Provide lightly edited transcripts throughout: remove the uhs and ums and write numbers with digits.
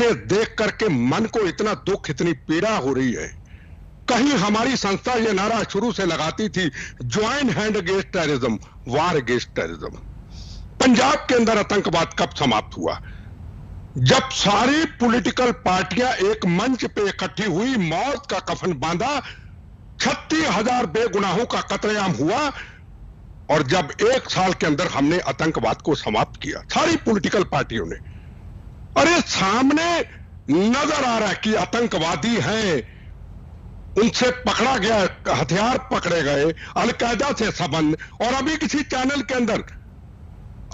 जिसे देख करके मन को इतना दुख, इतनी पीड़ा हो रही है। कहीं हमारी संस्था ये नारा शुरू से लगाती थी, ज्वाइन हैंड अगेंस्ट टेररिज्म, वार अगेंस्ट टेररिज्म। पंजाब के अंदर आतंकवाद कब समाप्त हुआ? जब सारी पॉलिटिकल पार्टियां एक मंच पे इकट्ठी हुई, मौत का कफन बांधा, 36,000 बेगुनाहों का कत्लेआम हुआ, और जब 1 साल के अंदर हमने आतंकवाद को समाप्त किया, सारी पॉलिटिकल पार्टियों ने। अरे सामने नजर आ रहा है कि आतंकवादी हैं, उनसे पकड़ा गया, हथियार पकड़े गए, अलकायदा से संबंध। और अभी किसी चैनल के अंदर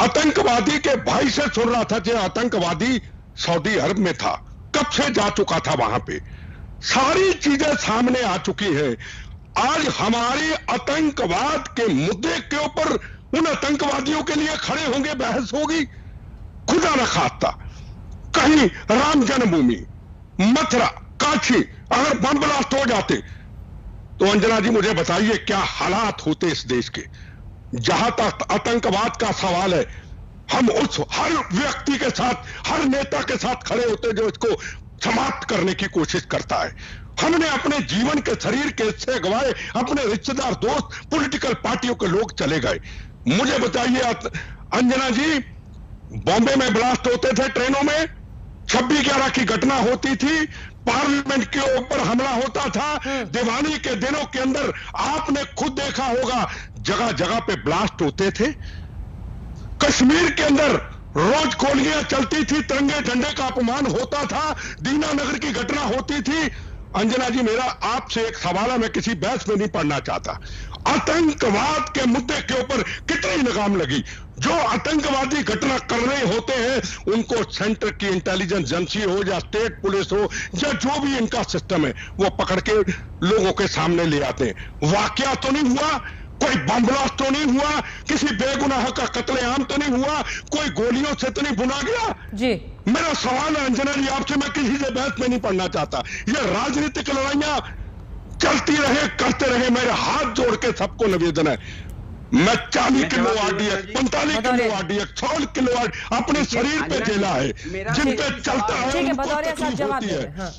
आतंकवादी के भाई से सुन रहा था कि आतंकवादी सऊदी अरब में था, कब से जा चुका था वहां पे। सारी चीजें सामने आ चुकी हैं। आज हमारे आतंकवाद के मुद्दे के ऊपर उन आतंकवादियों के लिए खड़े होंगे, बहस होगी। खुदा न खास्ता कहीं राम जन्मभूमि, मथुरा, काशी अगर बम ब्लास्ट हो जाते तो अंजना जी मुझे बताइए क्या हालात होते इस देश के। जहां तक आतंकवाद का सवाल है, हम उस हर व्यक्ति के साथ, हर नेता के साथ खड़े होते जो इसको समाप्त करने की कोशिश करता है। हमने अपने जीवन के, शरीर के हिस्से गवाए, अपने रिश्तेदार, दोस्त, पॉलिटिकल पार्टियों के लोग चले गए। मुझे बताइए अंजना जी, बॉम्बे में ब्लास्ट होते थे ट्रेनों में, 26/11 की घटना होती थी, पार्लियामेंट के ऊपर हमला होता था, दिवाली के दिनों के अंदर आपने खुद देखा होगा जगह जगह पे ब्लास्ट होते थे। कश्मीर के अंदर रोज गोलियां चलती थी, तिरंगे झंडे का अपमान होता था, दीनानगर की घटना होती थी। अंजना जी मेरा आपसे एक सवाल है, मैं किसी बहस में नहीं पढ़ना चाहता। आतंकवाद के मुद्दे के ऊपर कितनी लगाम लगी? जो आतंकवादी घटना कर रहे होते हैं उनको सेंटर की इंटेलिजेंस एजेंसी हो या स्टेट पुलिस हो या जो भी इनका सिस्टम है वो पकड़ के लोगों के सामने ले आते हैं। वाकया तो नहीं हुआ, कोई बम ब्लास्ट तो नहीं हुआ, किसी बेगुनाह का कत्लेआम तो नहीं हुआ, कोई गोलियों से तो नहीं भुना गया जी। मेरा सवाल है अंजना जी आपसे, मैं किसी से बहस में नहीं पढ़ना चाहता। ये राजनीतिक लड़ाइयां चलती रहे, करते रहे। मेरे हाथ जोड़ के सबको निवेदन है, मैं 40 kilo RDX, 45 kilo RDX, 100 kilo अपने शरीर पे झेला है, जिन पे चलता है। ठीक है, भदौरिया साहब जवाब दे रहे हैं।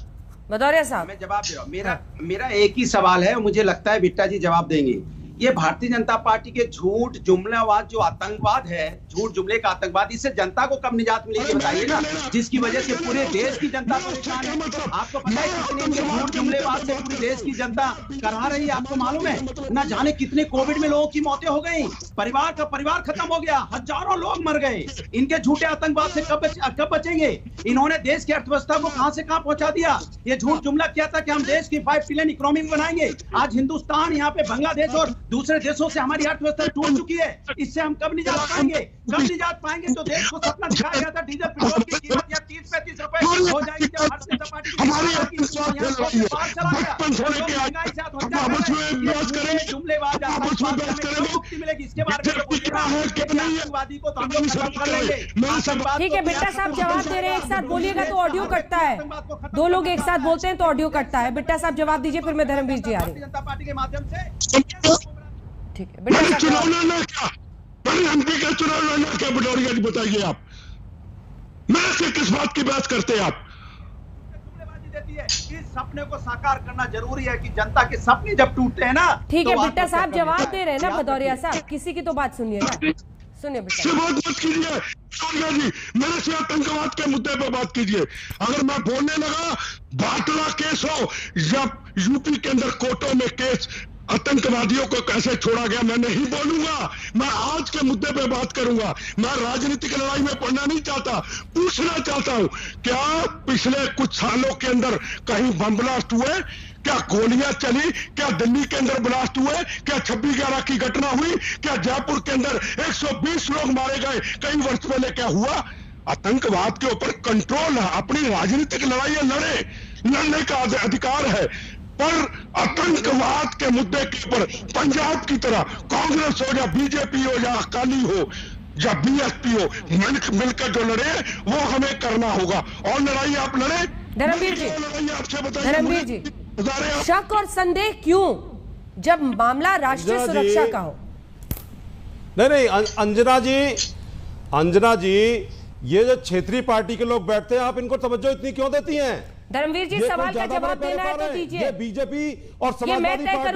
भदौरिया साहब मैं जवाब दे रहा हूं। मेरा एक ही सवाल है, मुझे लगता है बिट्टा जी जवाब देंगे। ये भारतीय जनता पार्टी के झूठ जुमलावाद जो आतंकवाद है, झूठ जुमले का आतंकवाद, इससे जनता को कब निजात मिलेगी बताइए ना, जिसकी वजह से पूरे देश की जनता परेशान है। आपको पता है कितने झूठ जुमलेवाद से पूरी देश की जनता करा रही है? आपको मालूम है ना, जाने कितने कोविड में लोगों की मौतें हो गई, परिवार का परिवार खत्म हो गया, हजारों लोग मर गए। इनके झूठे आतंकवाद से कब बचेंगे? इन्होंने देश की अर्थव्यवस्था को कहां से कहां पहुंचा दिया। ये झूठ जुमला किया था कि हम देश की 5 ट्रिलियन इकोनॉमी बनाएंगे। आज हिंदुस्तान, यहाँ पे बांग्लादेश और दूसरे देशों से हमारी अर्थव्यवस्था टूट चुकी है। इससे हम कब निजात पाएंगे? कब निजात पाएंगे? तो देश को सपना दिखाया गया था डीजल पेट्रोल की कीमत या 30-35 रुपए हो जाएगी, जब भारतीय जनता पार्टी मुक्ति मिलेगी। इसके बारे में आतंकवादी को तो हम लोग खत्म कर लेंगे। ठीक है, बिट्टा साहब जवाब दे रहे हैं, एक साथ बोलिएगा तो ऑडियो कटता है। दो लोग एक साथ बोलते हैं तो ऑडियो कटता है। बिट्टा साहब जवाब दीजिए, फिर मैं धर्मवीर जी आ रही हूँ। जनता पार्टी के माध्यम से ठीक है, बिट्टा साहब चुनाव लड़ना क्या, एमपी का चुनाव लड़ना क्या? भदौरिया जी बताइए, आप मेरे से किस बात की बात करते हैं आप? इस सपने को साकार करना जरूरी है कि जनता के सपने जब टूटते हैं ना। ठीक है, बिट्टा साहब जवाब दे रहे हैं ना भदौरिया साहब, किसी की तो बात सुनिए ना, सुनिए बिट्टा बात मत कीजिए सोनिया जी, मेरे से आतंकवाद के मुद्दे पर बात कीजिए। अगर मैं बोलने लगा बाटला केस हो या यूपी के अंदर कोर्टों में केस, आतंकवादियों को कैसे छोड़ा गया, मैं नहीं बोलूंगा। मैं आज के मुद्दे पे बात करूंगा। मैं राजनीतिक लड़ाई में पढ़ना नहीं चाहता, पूछना चाहता हूं क्या पिछले कुछ सालों के अंदर कहीं बम ब्लास्ट हुए? क्या गोलियां चली? क्या दिल्ली के अंदर ब्लास्ट हुए? क्या 26/11 की घटना हुई? क्या जयपुर के अंदर 120 लोग मारे गए कई वर्ष पहले? क्या हुआ? आतंकवाद के ऊपर कंट्रोल है, अपनी राजनीतिक लड़ाई लड़ने का अधिकार है, पर आतंकवाद के मुद्दे के ऊपर पंजाब की तरह कांग्रेस हो या बीजेपी हो या अकाली हो या बीएसपी हो, मिलकर जो लड़े वो हमें करना होगा। और लड़ाई आप लड़े धर्मवीर जी, आपसे बताइए धर्मवीर जी, शक और संदेह क्यों जब मामला राष्ट्रीय सुरक्षा का हो? नहीं अंजना जी, ये जो क्षेत्रीय पार्टी के लोग बैठते हैं, आप इनको तवज्जो इतनी क्यों देती हैं? धर्मवीर जी, ये सवाल कोई का ज्यादा जवाब बड़े देना है पैर तो हैं? दीजिए। ये बीजेपी और ये मैं समाजवादी तय पार्टी